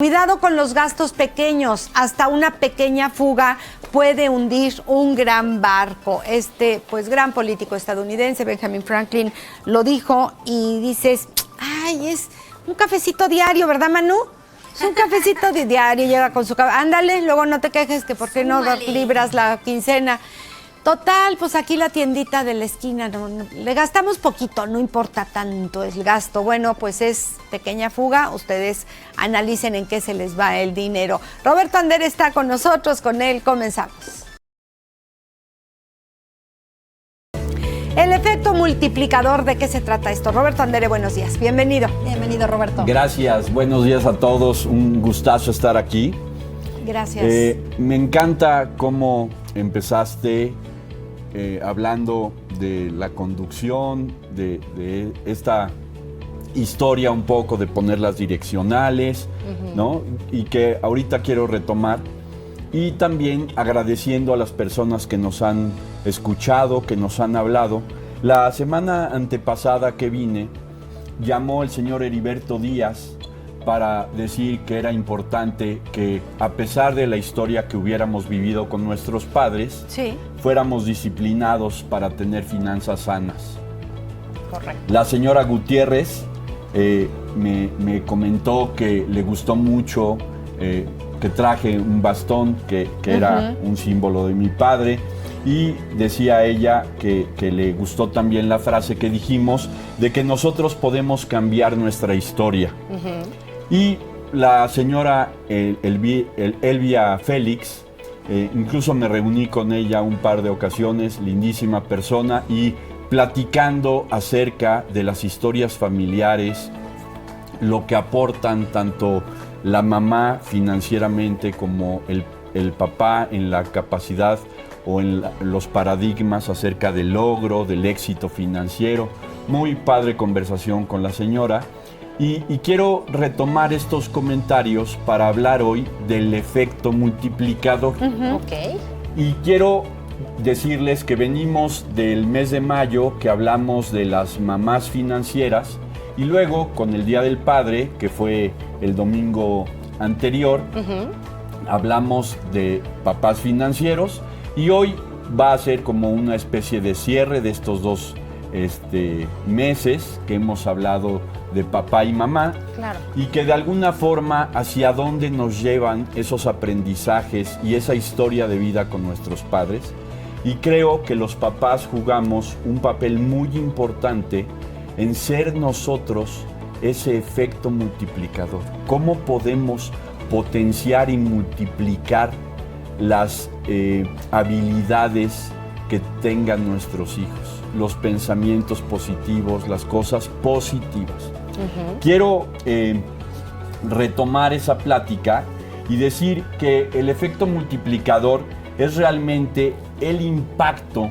Cuidado con los gastos pequeños, hasta una pequeña fuga puede hundir un gran barco. Pues gran político estadounidense, Benjamin Franklin, lo dijo y dices, ay, es un cafecito diario, ¿verdad, Manu? Es un cafecito diario, llega con su café, ándale, luego no te quejes que por qué no libras la quincena. Total, pues aquí la tiendita de la esquina, le gastamos poquito, no importa tanto el gasto. Bueno, pues es pequeña fuga, ustedes analicen en qué se les va el dinero. Roberto Andere está con nosotros, con él comenzamos. El efecto multiplicador, ¿de qué se trata esto? Roberto Andere, buenos días, bienvenido. Bienvenido, Roberto. Gracias, buenos días a todos, un gustazo estar aquí. Gracias. Me encanta cómo empezaste hablando de la conducción, de esta historia un poco de poner las direccionales, ¿no? Y que ahorita quiero retomar. Y también agradeciendo a las personas que nos han escuchado, que nos han hablado. La semana antepasada que vine, llamó el señor Heriberto Díaz para decir que era importante que, a pesar de la historia que hubiéramos vivido con nuestros padres, sí, fuéramos disciplinados para tener finanzas sanas. Correcto. La señora Gutiérrez me comentó que le gustó mucho que traje un bastón que era un símbolo de mi padre, y decía ella que le gustó también la frase que dijimos de que nosotros podemos cambiar nuestra historia. Y la señora Elvia Félix, incluso me reuní con ella un par de ocasiones, lindísima persona, y platicando acerca de las historias familiares, lo que aportan tanto la mamá financieramente como el papá en la capacidad o en los paradigmas acerca del logro, del éxito financiero. Muy padre conversación con la señora. Y quiero retomar estos comentarios para hablar hoy del efecto multiplicador. Ok. Y quiero decirles que venimos del mes de mayo, que hablamos de las mamás financieras, y luego con el Día del Padre, que fue el domingo anterior, hablamos de papás financieros, y hoy va a ser como una especie de cierre de estos dos meses que hemos hablado de papá y mamá. Claro. Y que de alguna forma hacia dónde nos llevan esos aprendizajes y esa historia de vida con nuestros padres. Y creo que los papás jugamos un papel muy importante en ser nosotros ese efecto multiplicador. ¿Cómo podemos potenciar y multiplicar las habilidades que tengan nuestros hijos? Los pensamientos positivos, las cosas positivas. Quiero retomar esa plática y decir que el efecto multiplicador es realmente el impacto,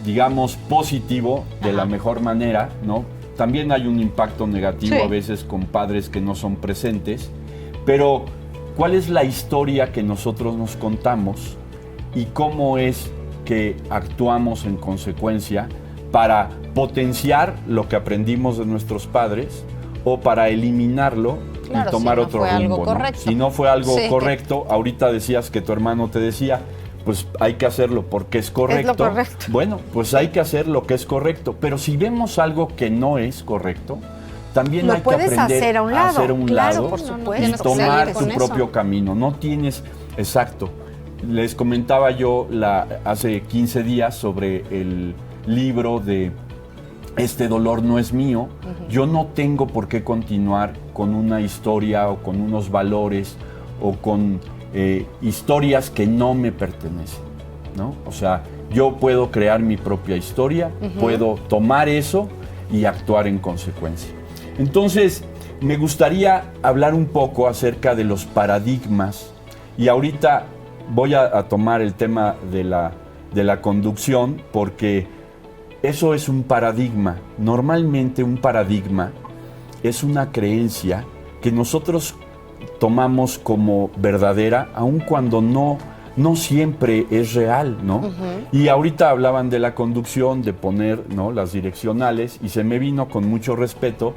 digamos, positivo de la mejor manera, ¿no? También hay un impacto negativo a veces con padres que no son presentes, pero ¿cuál es la historia que nosotros nos contamos y cómo es que actuamos en consecuencia para potenciar lo que aprendimos de nuestros padres o para eliminarlo y tomar otro rumbo, ¿no? Si no fue algo correcto, ahorita decías que tu hermano te decía, pues hay que hacerlo porque es correcto. Es lo correcto. Bueno, pues hay que hacer lo que es correcto, pero si vemos algo que no es correcto, también hay que aprender hacer a un lado, lado por supuesto, y tomar tu propio camino. No tienes, exacto. Les comentaba yo hace 15 días sobre el libro de Este dolor no es mío. Yo no tengo por qué continuar con una historia o con unos valores o con historias que no me pertenecen, ¿no? O sea, yo puedo crear mi propia historia, puedo tomar eso y actuar en consecuencia. Entonces, me gustaría hablar un poco acerca de los paradigmas, y ahorita voy a tomar el tema de la conducción porque eso es un paradigma. Normalmente un paradigma es una creencia que nosotros tomamos como verdadera, aun cuando no siempre es real, ¿no? Y ahorita hablaban de la conducción, de poner, ¿no?, las direccionales, y se me vino con mucho respeto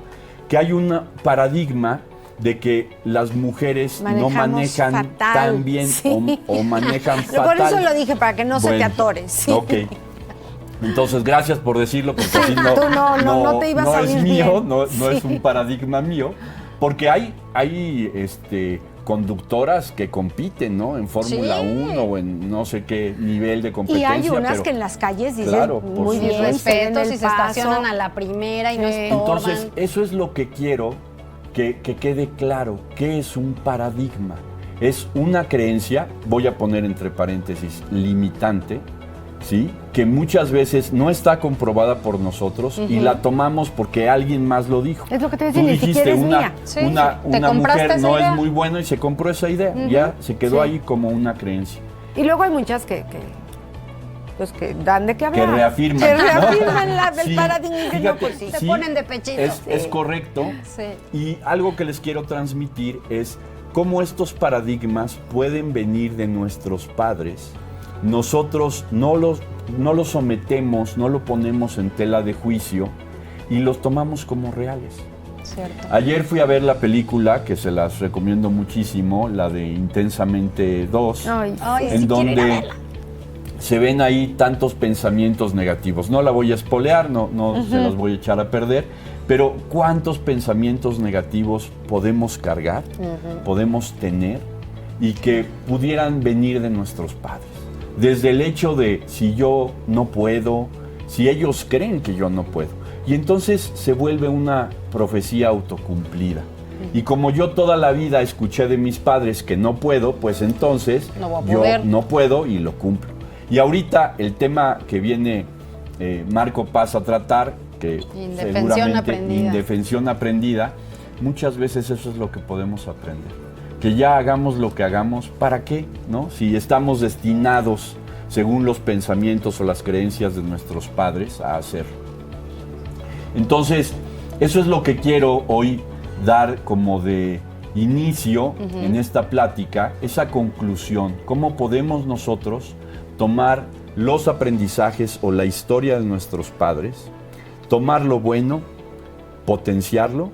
que hay un paradigma de que las mujeres no Manejamos manejan fatal, tan bien sí. o manejan fatal. Por eso lo dije, para que no se te Bueno, atores. Sí. Ok. Entonces, gracias por decirlo, porque así Tú no te ibas a es oír mío, bien. no Sí. es un paradigma mío, porque hay conductoras que compiten, ¿no? En Fórmula Sí. 1 o en no sé qué nivel de Y competencia. hay unas pero- que en las calles dicen Claro, por muy supuesto. bien, se den Respetos el y se paso. estacionan a la primera y no Sí. estorban. Entonces, eso es lo que quiero que quede claro. ¿Qué es un paradigma? Es una creencia, voy a poner entre paréntesis, limitante, ¿sí? Que muchas veces no está comprobada por nosotros y la tomamos porque alguien más lo dijo. Es lo que te Tú decía, ni siquiera dijiste, es una, mía. Sí, una, te una compraste mujer esa no idea. es muy buena y se compró esa idea. Ya se quedó Sí. ahí como una creencia. Y luego hay muchas que dan de qué hablar. Que reafirman. Que ¿no? reafirman el Sí, paradigma y dicen, no, fíjate, pues sí. Se ponen de pechito. Es correcto. Sí. Y algo que les quiero transmitir es cómo estos paradigmas pueden venir de nuestros padres. Nosotros no los sometemos, no lo ponemos en tela de juicio y los tomamos como reales. Cierto. Ayer fui a ver la película, que se las recomiendo muchísimo, la de Intensamente 2, Ay, Ay, en sí quiero ir a donde verla. se ven ahí tantos pensamientos negativos. No la voy a espolear, no se las voy a echar a perder, pero ¿cuántos pensamientos negativos podemos cargar, podemos tener y que pudieran venir de nuestros padres? Desde el hecho de si yo no puedo, si ellos creen que yo no puedo. Y entonces se vuelve una profecía autocumplida. Y como yo toda la vida escuché de mis padres que no puedo, pues entonces No voy a yo poder. no puedo y lo cumplo. Y ahorita el tema que viene Marco Paz a tratar, que Indefensión seguramente aprendida. indefensión aprendida, muchas veces eso es lo que podemos aprender. Que ya hagamos lo que hagamos, ¿para qué? ¿No? Si estamos destinados, según los pensamientos o las creencias de nuestros padres, a hacerlo. Entonces, eso es lo que quiero hoy dar como de inicio en esta plática, esa conclusión. ¿Cómo podemos nosotros tomar los aprendizajes o la historia de nuestros padres, tomar lo bueno, potenciarlo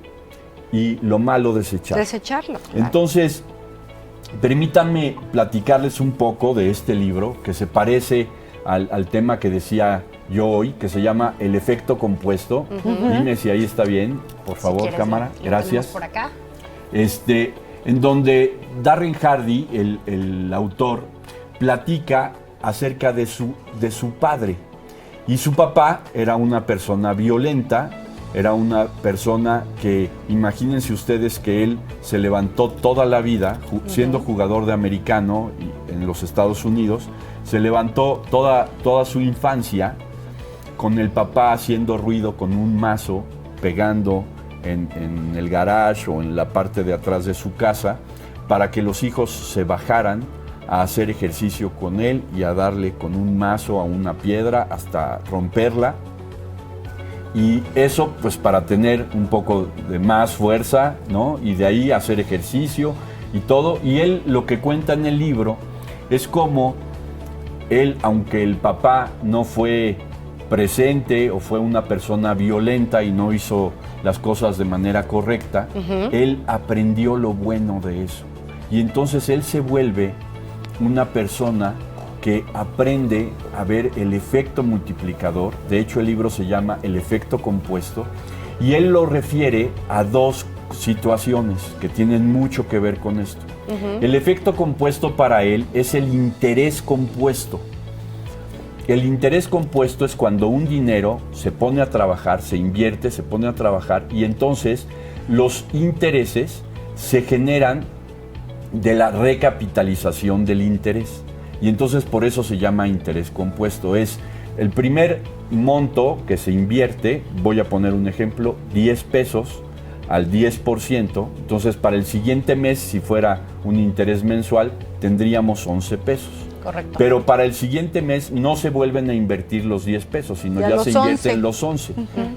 y lo malo desecharlo? Desecharlo. claro. Entonces, permítanme platicarles un poco de este libro que se parece al tema que decía yo hoy, que se llama El efecto compuesto. Dime si ahí está bien, por favor, Si quieres, cámara. lo Gracias. tenemos por acá. En donde Darren Hardy, el autor, platica acerca de su padre. Y su papá era una persona violenta, era una persona que, imagínense ustedes que él se levantó toda la vida, siendo jugador de americano en los Estados Unidos, se levantó toda su infancia con el papá haciendo ruido con un mazo, pegando en el garage o en la parte de atrás de su casa, para que los hijos se bajaran a hacer ejercicio con él y a darle con un mazo a una piedra hasta romperla. Y eso pues para tener un poco de más fuerza, ¿no? Y de ahí hacer ejercicio y todo. Y él lo que cuenta en el libro es cómo él, aunque el papá no fue presente o fue una persona violenta y no hizo las cosas de manera correcta, él aprendió lo bueno de eso. Y entonces él se vuelve una persona que aprende a ver el efecto multiplicador. De hecho, el libro se llama El efecto compuesto y él lo refiere a dos situaciones que tienen mucho que ver con esto. El efecto compuesto para él es el interés compuesto. El interés compuesto es cuando un dinero se pone a trabajar, se invierte, se pone a trabajar y entonces los intereses se generan de la recapitalización del interés. Y entonces por eso se llama interés compuesto. Es el primer monto que se invierte, voy a poner un ejemplo, 10 pesos al 10%. Entonces para el siguiente mes, si fuera un interés mensual, tendríamos 11 pesos. Correcto. Pero para el siguiente mes no se vuelven a invertir los 10 pesos, sino Ya ya los se invierten 11. los 11.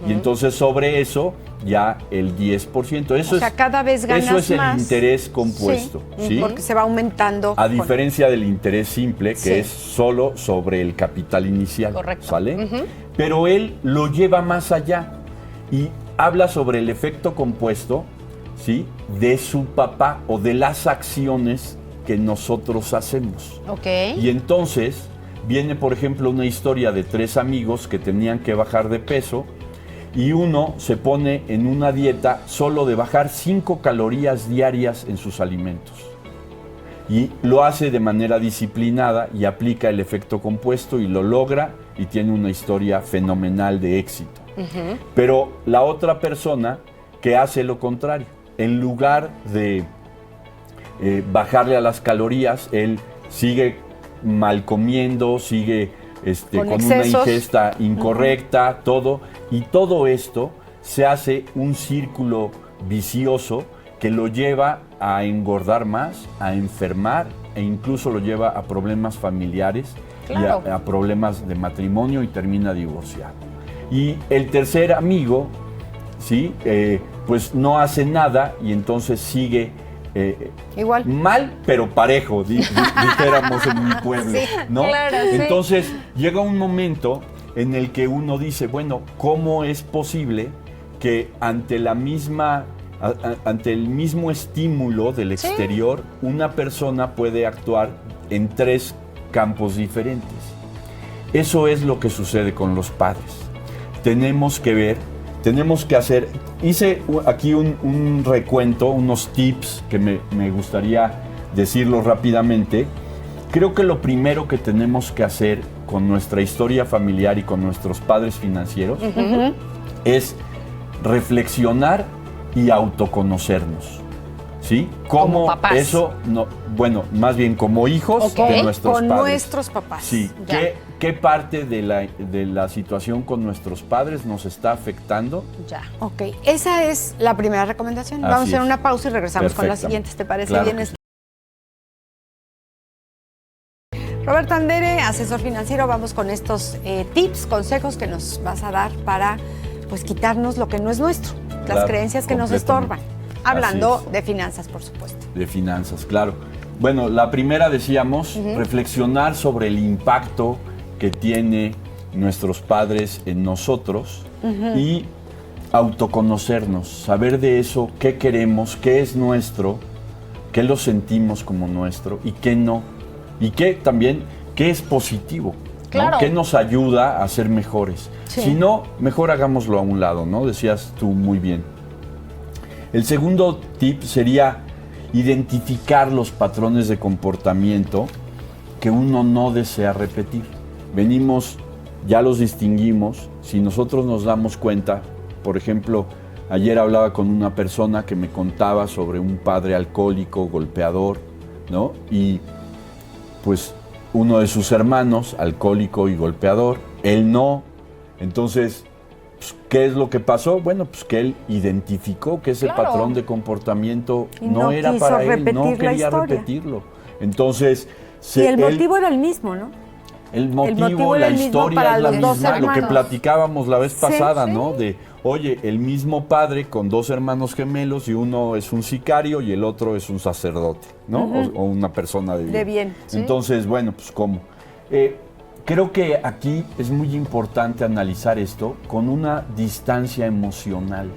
Y entonces sobre eso ya el 10%. Eso O sea, cada vez ganas eso es más. el interés compuesto. Sí, ¿Sí? porque se va aumentando. A diferencia del interés simple, que Sí. es solo sobre el capital inicial. Correcto. ¿Sale? Pero él lo lleva más allá y habla sobre el efecto compuesto ¿sí?, de su papá o de las acciones que nosotros hacemos. Ok. Y entonces viene, por ejemplo, una historia de 3 amigos que tenían que bajar de peso y uno se pone en una dieta solo de bajar 5 calorías diarias en sus alimentos. Y lo hace de manera disciplinada y aplica el efecto compuesto y lo logra y tiene una historia fenomenal de éxito. Pero la otra persona que hace lo contrario, en lugar de bajarle a las calorías, él sigue mal comiendo, sigue con una ingesta incorrecta, todo, y todo esto se hace un círculo vicioso que lo lleva a engordar más, a enfermar e incluso lo lleva a problemas familiares Claro. y a problemas de matrimonio y termina divorciado. Y el tercer amigo, ¿sí?, pues no hace nada y entonces sigue Igual. mal, pero parejo, dijéramos en mi pueblo, Sí, ¿no? claro, sí. Entonces llega un momento en el que uno dice, bueno, ¿cómo es posible que ante el mismo estímulo del exterior, una persona puede actuar en 3 campos diferentes? Eso es lo que sucede con los padres. Tenemos que hacer, hice aquí un recuento, unos tips que me gustaría decirlos rápidamente. Creo que lo primero que tenemos que hacer con nuestra historia familiar y con nuestros padres financieros es reflexionar y autoconocernos. ¿Sí? Como papás. Eso, no, bueno, más bien como hijos de nuestros Con padres. nuestros papás. Sí, Ya. ¿qué parte de la situación con nuestros padres nos está afectando? Ya. Ok, esa es la primera recomendación. Así Vamos a hacer es. una pausa y regresamos con las Perfectamente. siguientes. ¿Te parece Claro bien? que sí. Roberto Andere, asesor financiero, vamos con estos tips, consejos que nos vas a dar para pues quitarnos lo que no es nuestro, las Claro, creencias que nos completamente. estorban. Hablando Así es. de finanzas, por supuesto. De finanzas, claro. Bueno, la primera decíamos, reflexionar sobre el impacto que tiene nuestros padres en nosotros y autoconocernos, saber de eso, qué queremos, qué es nuestro, qué lo sentimos como nuestro y qué no. Y qué también, qué es positivo, ¿no? Claro. Qué nos ayuda a ser mejores. Sí. Si no, mejor hagámoslo a un lado, ¿no? Decías tú muy bien. El segundo tip sería identificar los patrones de comportamiento que uno no desea repetir. Venimos, ya los distinguimos, si nosotros nos damos cuenta, por ejemplo, ayer hablaba con una persona que me contaba sobre un padre alcohólico, golpeador, ¿no? Y pues uno de sus hermanos, alcohólico y golpeador, él no. Entonces, pues, ¿qué es lo que pasó? Bueno, pues que él identificó que ese Claro. patrón de comportamiento Y no no era quiso para él, repetir no la quería historia. repetirlo. Entonces, Y el motivo era el mismo, ¿no? el motivo, motivo era la el mismo historia para es la los dos misma, lo que hermanos. platicábamos la vez Sí, pasada, sí. ¿no? De, oye, el mismo padre con 2 hermanos gemelos y uno es un sicario y el otro es un sacerdote, ¿no? O una persona de bien. De bien, sí. Entonces, bueno, pues ¿cómo? Creo que aquí es muy importante analizar esto con una distancia emocional,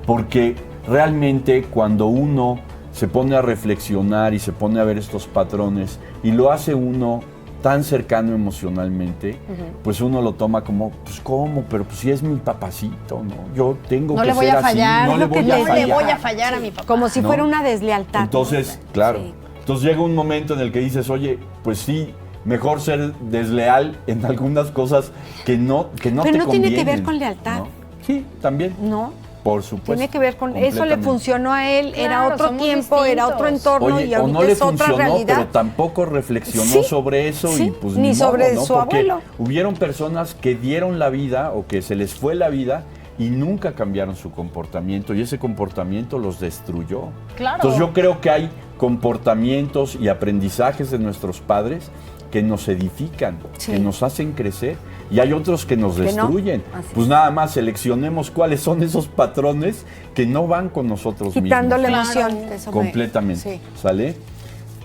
porque realmente cuando uno se pone a reflexionar y se pone a ver estos patrones y lo hace uno tan cercano emocionalmente, pues uno lo toma como, pues ¿cómo? Pero pues si es mi papacito, ¿no? Yo tengo No que le voy ser a así, fallar. no le lo que voy a te- fallar. le voy a fallar a mi papá. Como si ¿no? fuera una deslealtad. Entonces, ¿no? claro. Sí. Entonces llega un momento en el que dices, oye, pues sí, mejor ser desleal en algunas cosas que no Pero te no tiene que convienen, ver con lealtad. ¿no? Sí, también. No, Por supuesto. tiene que ver con eso le completamente. funcionó a él, era Claro, otro somos tiempo, era distintos. otro entorno Oye, y o ahorita no le es otra funcionó, realidad. pero tampoco reflexionó Sí, sobre eso sí, y pues ni modo, sobre ¿no? su Porque abuelo. hubieron personas que dieron la vida o que se les fue la vida y nunca cambiaron su comportamiento y ese comportamiento los destruyó. Claro. Entonces yo creo que hay comportamientos y aprendizajes de nuestros padres que nos edifican, Sí. que nos hacen crecer y hay otros que nos Que no. destruyen. Así Pues es. nada más seleccionemos cuáles son esos patrones que no van con nosotros Quitando la mismos. emoción. Claro. eso me- Completamente, sí. ¿sale?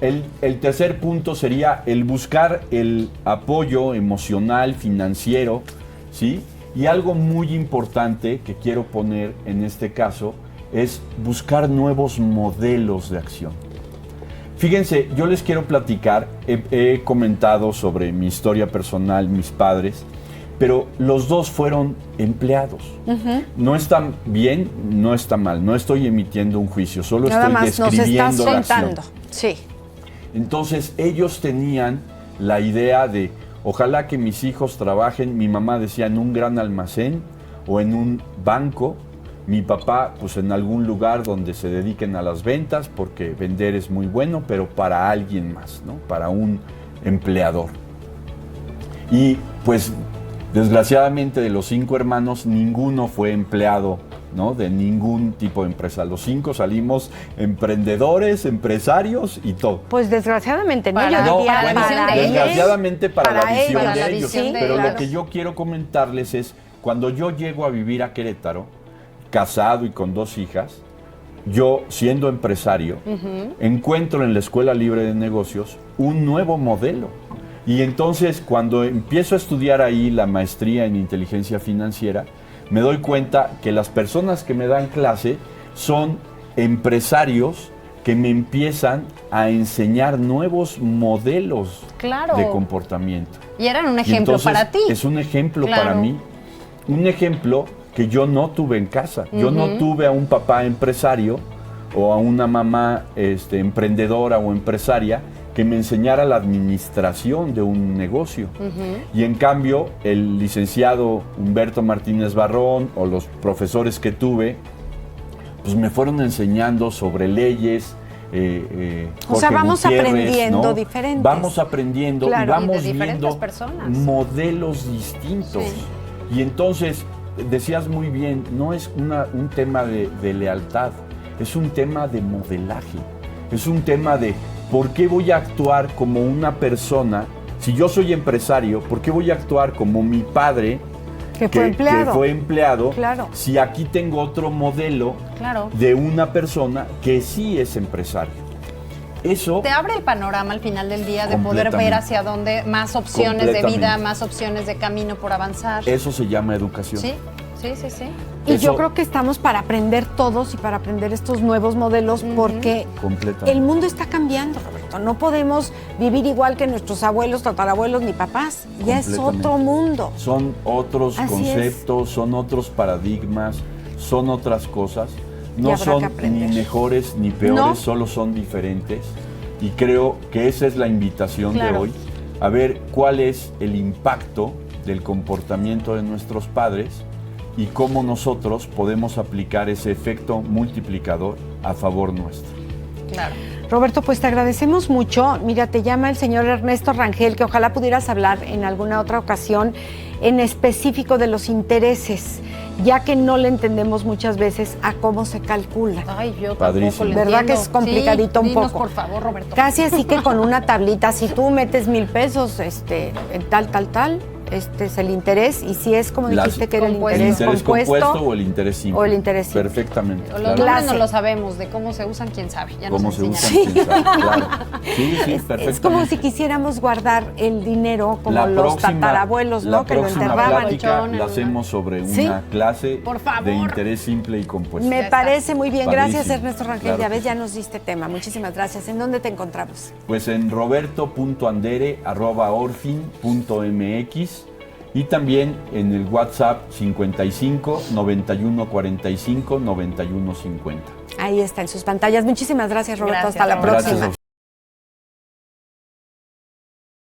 El tercer punto sería el buscar el apoyo emocional, financiero, ¿sí? Y algo muy importante que quiero poner en este caso es buscar nuevos modelos de acción. Fíjense, yo les quiero platicar, he comentado sobre mi historia personal, mis padres, pero los dos fueron empleados. No está bien, no está mal, no estoy emitiendo un juicio, solo Nada estoy más nos describiendo estás la acción. contando. Sí. Entonces ellos tenían la idea de, ojalá que mis hijos trabajen, mi mamá decía, en un gran almacén o en un banco, mi papá pues en algún lugar donde se dediquen a las ventas, porque vender es muy bueno, pero para alguien más, ¿no? Para un empleador. Y pues desgraciadamente de los 5 hermanos, ninguno fue empleado, ¿no? De ningún tipo de empresa. Los 5 salimos emprendedores, empresarios y todo. Pues desgraciadamente no, Para- yo no, diría bueno, para ellos. desgraciadamente para la visión ellos, de ellos. sí, Pero claro. lo que yo quiero comentarles es, cuando yo llego a vivir a Querétaro, casado y con 2 hijas, yo siendo empresario, encuentro en la Escuela Libre de Negocios un nuevo modelo. Y entonces cuando empiezo a estudiar ahí la maestría en inteligencia financiera, me doy cuenta que las personas que me dan clase son empresarios que me empiezan a enseñar nuevos modelos Claro. de comportamiento. Y eran un Y ejemplo entonces, para ti. Es un ejemplo Claro. para mí. Un ejemplo que yo no tuve en casa. Yo no tuve a un papá empresario o a una mamá emprendedora o empresaria que me enseñara la administración de un negocio. Y en cambio, el licenciado Humberto Martínez Barrón o los profesores que tuve, pues me fueron enseñando sobre leyes. O sea, Jorge vamos Gutiérrez, aprendiendo ¿no? diferentes. Vamos aprendiendo Claro, y y de vamos diferentes viendo personas. modelos distintos. Sí. Y entonces, decías muy bien, no es un tema de lealtad, es un tema de modelaje, es un tema de por qué voy a actuar como una persona, si yo soy empresario, por qué voy a actuar como mi padre Que fue empleado. que fue empleado, Claro. si aquí tengo otro modelo Claro. de una persona que sí es empresario. Eso Te abre el panorama al final del día de poder Completamente. ver hacia dónde más opciones de vida, Completamente. más opciones de camino por avanzar. Eso se llama educación. Sí, sí, sí, sí. Y yo Eso- creo que estamos para aprender todos y para aprender estos nuevos modelos porque Completamente. el mundo está cambiando, Roberto. No podemos vivir igual que nuestros abuelos, tatarabuelos ni papás. Ya es Completamente. otro mundo. Son otros Así conceptos, son otros paradigmas, son otras cosas. Y No habrá son que aprender. ni mejores ni peores, No. solo son diferentes. Y creo que esa es la invitación Claro. de hoy, a ver cuál es el impacto del comportamiento de nuestros padres y cómo nosotros podemos aplicar ese efecto multiplicador a favor nuestro. Claro. Roberto, pues te agradecemos mucho. Mira, te llama el señor Ernesto Rangel, que ojalá pudieras hablar en alguna otra ocasión en específico de los intereses, ya que no le entendemos muchas veces a cómo se calcula. Ay, yo Padrísimo. tampoco le ¿Verdad entiendo. que es complicadito Sí, un dinos, poco? por favor, Roberto. Casi así que con una tablita, si tú metes 1,000 pesos en tal, es el interés, y si es como Las- dijiste que era el compuesto. ¿El interés interés compuesto, compuesto o el interés simple? o el interés simple. Perfectamente. Los claro. nombres no Clase. lo sabemos, de cómo se usan, quién sabe. Ya Cómo nos se enseñarán. usan, quién sabe, claro. Sí, sí, es perfectamente. como si quisiéramos guardar el dinero como los tatarabuelos, la ¿no? Que lo próxima enterraban. plática Colchón, la en hacemos sobre una Sí. clase Por favor. de interés simple y compuesto. Me Ya está. parece muy bien. Gracias, Padrísimo. Ernesto Rangel. Claro Ya que ves, sí. ya nos diste tema. Muchísimas gracias. ¿En dónde te encontramos? Pues en roberto.andere@orfin.mx y también en el WhatsApp 55 91 45 91 50. Ahí está, en sus pantallas. Muchísimas gracias, Roberto. Gracias, Hasta la Roberto. próxima. Gracias a